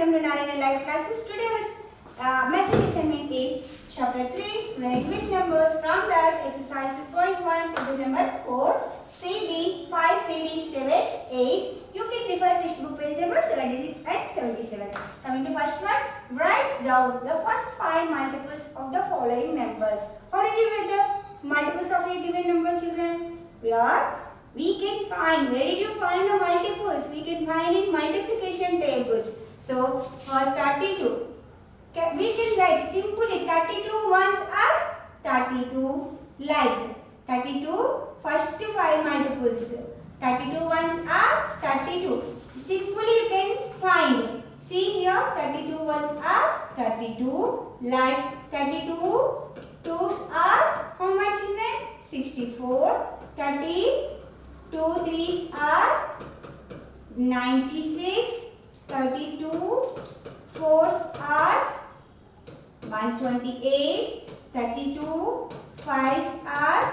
welcome to Narayana Live Classes. Today our message assignment is Chapter 3, Language Numbers. From that, exercise 2.1, page number 4, CD 5, CD 7, 8. You can refer textbook page number 76 and 77. Coming to first one, write down the first 5 multiples of the following numbers. How did you get the multiples of a given number, children? We can find, where did you find the multiples? We can find in multiplication tables. So, for 32, we can write simply 32 ones are 32, like 32, first 5 multiples. 32 ones are 32. Simply you can find. See here, 32 ones are 32, like 32 twos are how much, children? 64. 32 threes are 96. 32 fours are 128. 32 fives are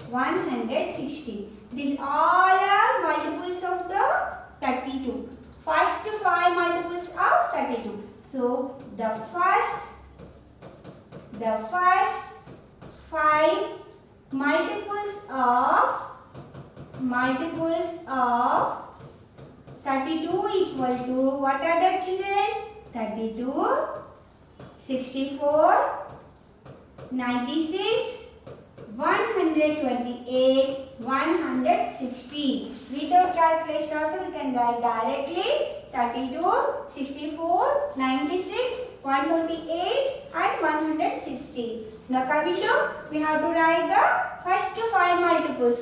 160. These all are multiples of the 32. First 5 multiples of 32. So the first 5 multiples of 32 equal to, what are the, children? 32, 64, 96, 128, 160. Without calculation also we can write directly 32, 64, 96, 128 and 160. Now coming to, we have to write the first 5 multiples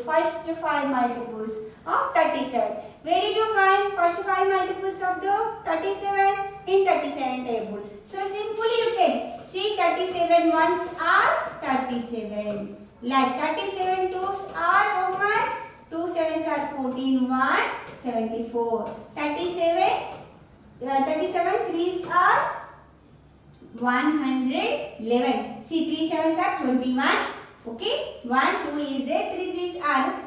of 37. Where did you find first 5 multiples of the 37? In 37 table. So simply you can see 37 ones are 37. Like 37 twos are how much? 2 sevens are 14, 1, 74. 37 threes are 111. See, 3 sevens are 21. Okay, 1, 2 is there. 3 threes are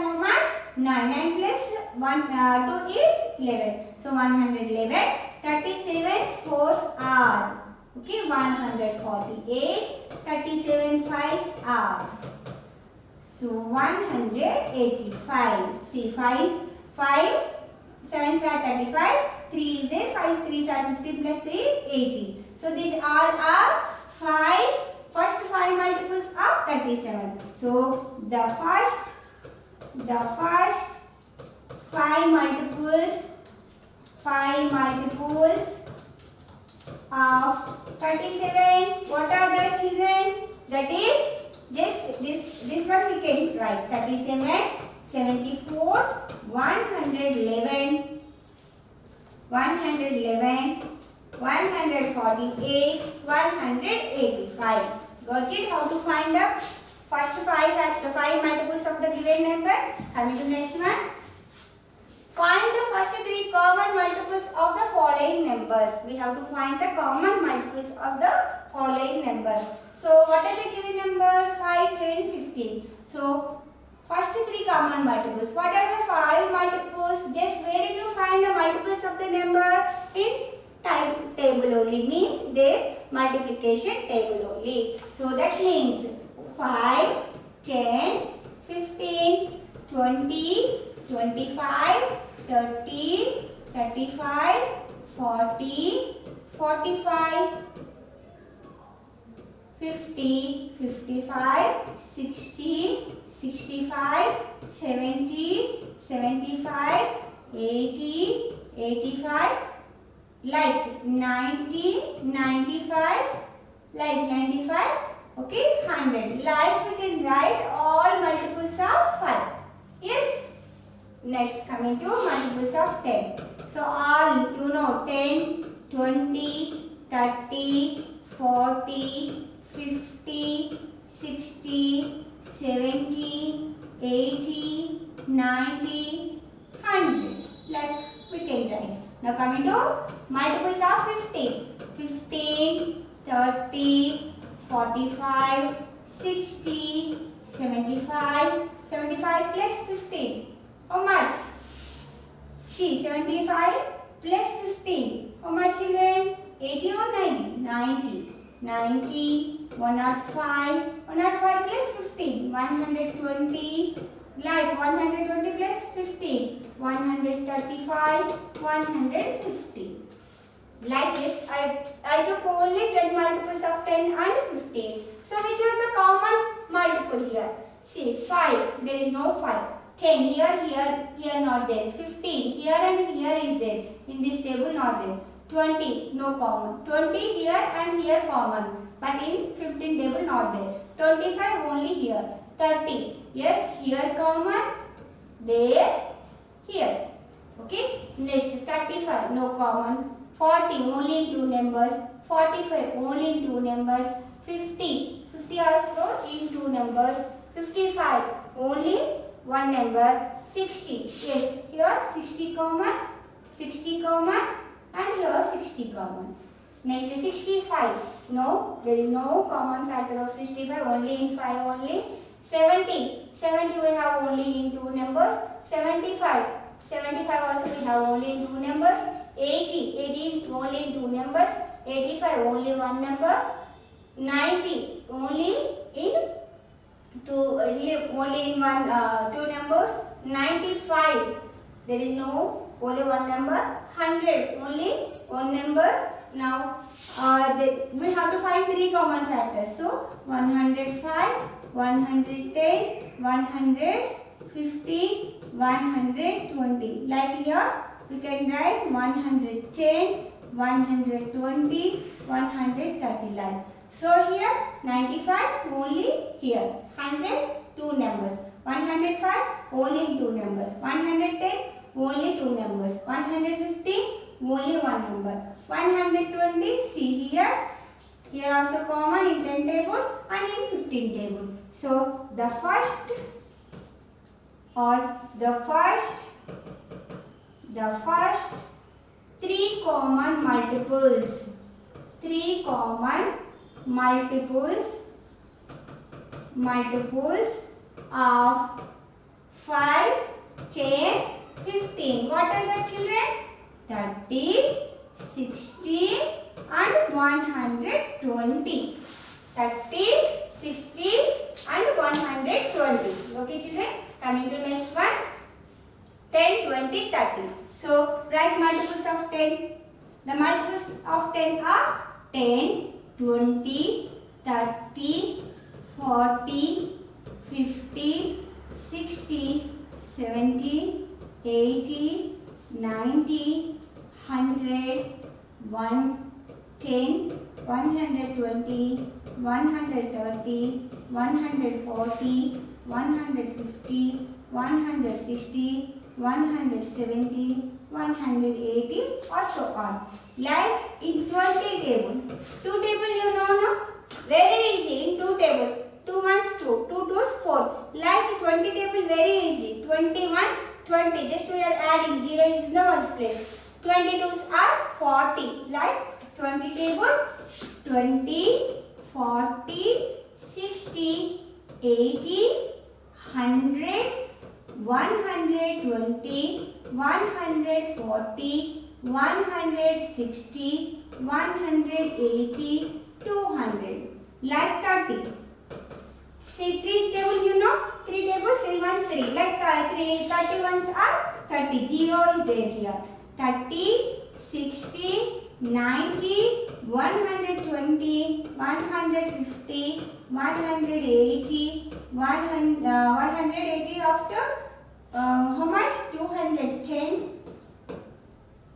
how much? 9. 9 plus 2 is 11. So 111. 37 fours are, okay, 148. 37 fives are, so 185. See, 5 sevens are 35. 3 is there. 5 threes are 50 plus 3, 80. So these all are first 5 multiples of 37. So the first 5 multiples of 37. What are the, children? That is just this one we can write. 37, 74, 111, 148, 185. Got it? How to find the first 5 multiples of the given number? Coming to next one. Find the first 3 common multiples of the following numbers. We have to find the common multiples of the following numbers. So what are the given numbers? 5, 10, 15. So first 3 common multiples. What are the 5 multiples? Just where did you find the multiples of the number? In table only, means their multiplication table only. So that means 5, 10, 15, 20, 25, 30, 35, 40, 45, 50, 55, 60, 65, 70, 75, 80, 85, like 90, 95, like 95, okay, 100. Like we can write all multiples of 5. Yes. Next, coming to multiples of 10. So all, 10, 20, 30, 40, 50, 60, 70, 80, 90, 100. Like we can write. Now coming to multiples of 15. 15, 30, 45, 60, 75, 75 plus 15. How much? See, 75 plus 15. How much children? 80 or 90? 90. 90, 105. 105 plus 15. 120. Like 120 plus 15. 135. 150. Like this, I took only 10 multiples of 10 and 15. So which are the common multiple here? See, 5, there is no 5. 10, here not there. 15, here and here is there. In this table not there. 20, no common. 20 here and here common. But in 15 table not there. 25 only here. 30, yes, here common. There, here. Okay, next 35, no common. 40 only in two numbers, 45 only in two numbers, 50 also in two numbers, 55 only one number, 60 yes, here 60 common, 60 common and here 60 common. Next 65, no, there is no common factor of 65, only in 5 only. 70 we have only in two numbers, 75 also we have only in two numbers. 80 only in two numbers, 85 only one number, 90 only in two numbers, 95 there is no only one number, 100 only one number. Now we have to find three common factors. So 105, 110, 150, 120. Like here we can write 110, 120, 130 like. So here 95 only here, 100 two numbers, 105 only two numbers, 110 only two numbers, 150 only one number, 120 see here also common in 10 table and in 15 table. So the first three common multiples of 5, 10, 15. What are the children? 30, 60 and 120. 30, 60 and 120. Okay children, coming to next one. 10, 20, 30. So, write multiples of 10. The multiples of 10 are 10, 20, 30, 40, 50, 60, 70, 80, 90, 100, 110, 120, 130, 140, 150, 160, 170, 180 or so on. Like in 20 table. 2 table you know no? Very easy in 2 table. 2 ones 2, 2 twos 4. Like 20 table very easy. 20 ones 20. Just we are adding 0 is in the ones place. 22s are 40. Like 20 table 20, 40, 60, 80, 100, 120, 140, 160, 180, 200. Like 30. See 3 table you know? 3 table 3 ones 3. Like 30 ones are 30. 0 is there here. 30, 60, 90, 120, 150, 180, 180 after how much? 210,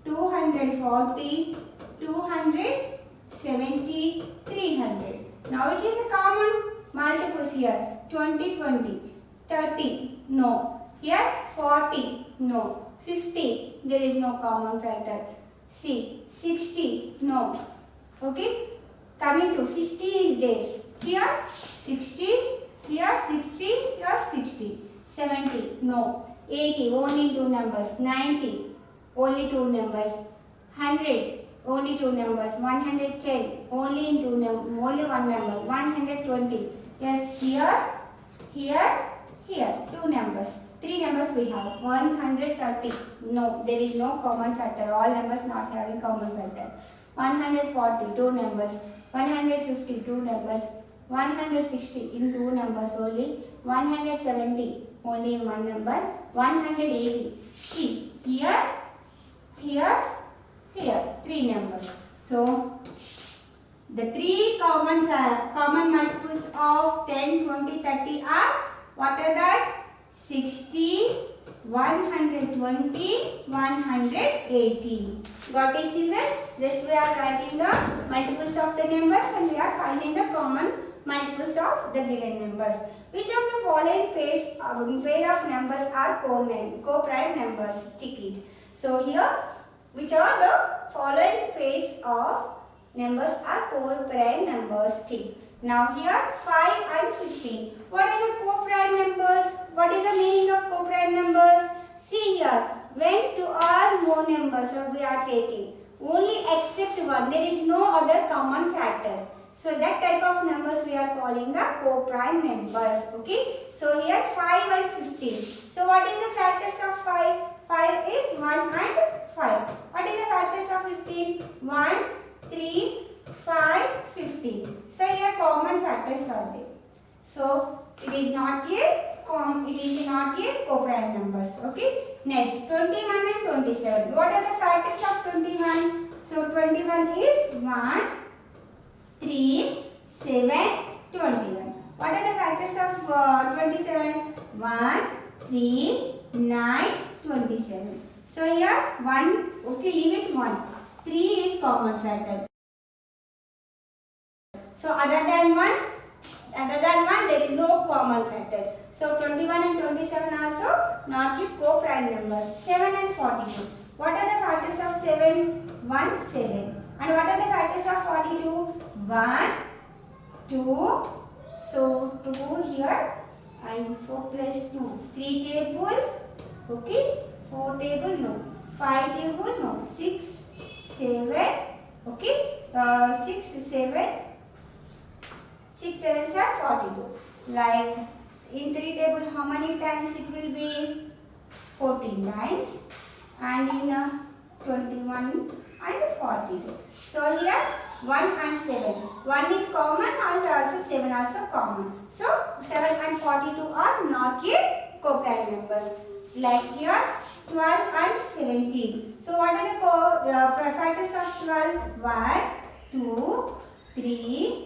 240, 270, 300. Now which is a common multiples here? 20, 20, 30, no. Here 40, no. 50, there is no common factor. See, 60, no. Okay, coming to 60 is there. Here 60, here 60, here 60. 70, no. 80, only 2 numbers. 90, only 2 numbers. 100, only 2 numbers. 110, only in 2 only 1 number. 120, yes, here, 2 numbers. Three numbers we have 130. No, there is no common factor. All numbers not having common factor. 140, two numbers. 150, two numbers. 160 in two numbers only. 170 only in one number. 180. See here, here, here. Three numbers. So the three common multiples of 10, 20, 30 are what are that? 60, 120, 180. Got it, children? Just we are writing the multiples of the numbers and we are finding the common multiples of the given numbers. Which of the following pair of numbers are co-prime numbers? Tick it. So here, which are the following pairs of numbers are co-prime numbers? Tick. Now here 5 and 15. What are the co-prime numbers? What is the meaning of co-prime numbers? See here, when two or more numbers we are taking, only except one, there is no other common factor. So that type of numbers we are calling the co-prime numbers. Okay. So here 5 and 15. So what is the factors of 5? 5 is 1 and 5. What is the factors of 15? 1, 3, 5, 15. So here common factors are there. So it is not a co-prime numbers. Okay. Next 21 and 27. What are the factors of 21? So 21 is 1, 3, 7, 21. What are the factors of 27? 1, 3, 9, 27. So here 1. Okay, leave it 1. 3 is common factor. So other than one, there is no common factor. So 21 and 27 also not co-prime numbers. 7 and 42. What are the factors of 7? 1, 7. And what are the factors of 42? 1, 2. So 2 here and 4 plus 2. 3 table. Okay. 4 table no. 5 table no. 6, 7. Okay. 6, 7. 6 7s are 42. Like in 3 table, how many times it will be? 14 times. And in 21 and 42. So here 1 and 7. 1 is common and also 7 also common. So 7 and 42 are not a co-prime numbers. Like here 12 and 17. So what are the factors of 12? 1, 2, 3,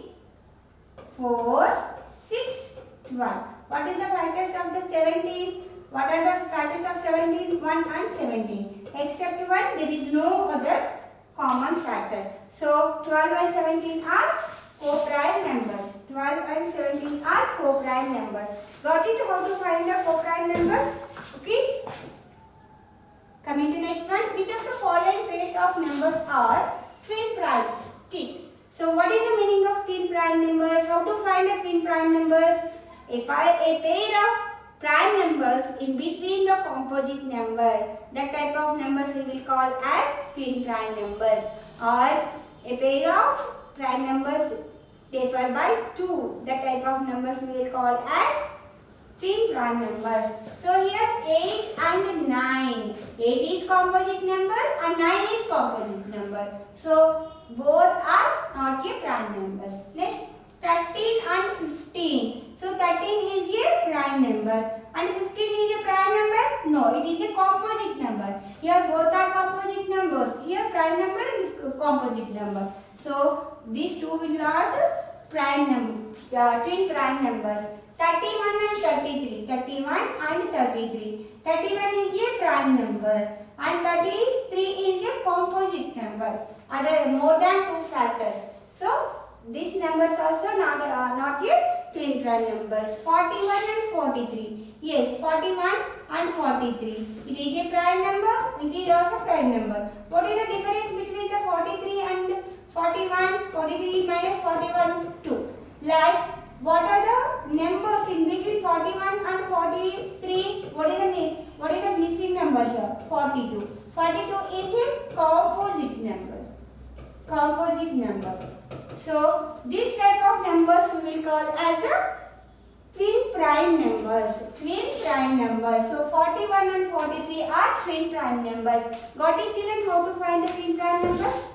4, 6, 12. What is the factors of the 17? What are the factors of 17? 1 and 17. Except 1, there is no other common factor. So 12 and 17 are co-prime numbers. 12 and 17 are co-prime numbers. Got it? How to find the co-prime numbers? Okay. Coming to next one. Which of the following pairs of numbers are twin primes? Tick. So what is the meaning of twin prime numbers? How to find the twin prime numbers? A pair of prime numbers in between the composite number. That type of numbers we will call as twin prime numbers. Or a pair of prime numbers differ by 2. That type of numbers we will call as twin prime numbers. So here 8 and 9. 8 is composite number and 9 is composite number. So both are not a prime numbers. Next 13 and 15. So 13 is a prime number and 15 is a prime number? No, it is a composite number. Here both are composite numbers. Here prime number and composite number. So these two will not prime number, twin prime numbers. 31 and 33. 31 and 33. 31 is a prime number and 33 is a composite number. Other more than 2 factors. So these numbers also not a twin prime numbers. 41 and 43. Yes, 41 and 43. It is a prime number. It is also prime number. What is the difference between the 43 and 41? 43 minus 41, 2. Like what are the numbers in between 41 and 43? What is the missing number here? 42. 42 is a composite number. Composite number. So this type of numbers we will call as the twin prime numbers. Twin prime numbers. So 41 and 43 are twin prime numbers. Got it children how to find the twin prime numbers?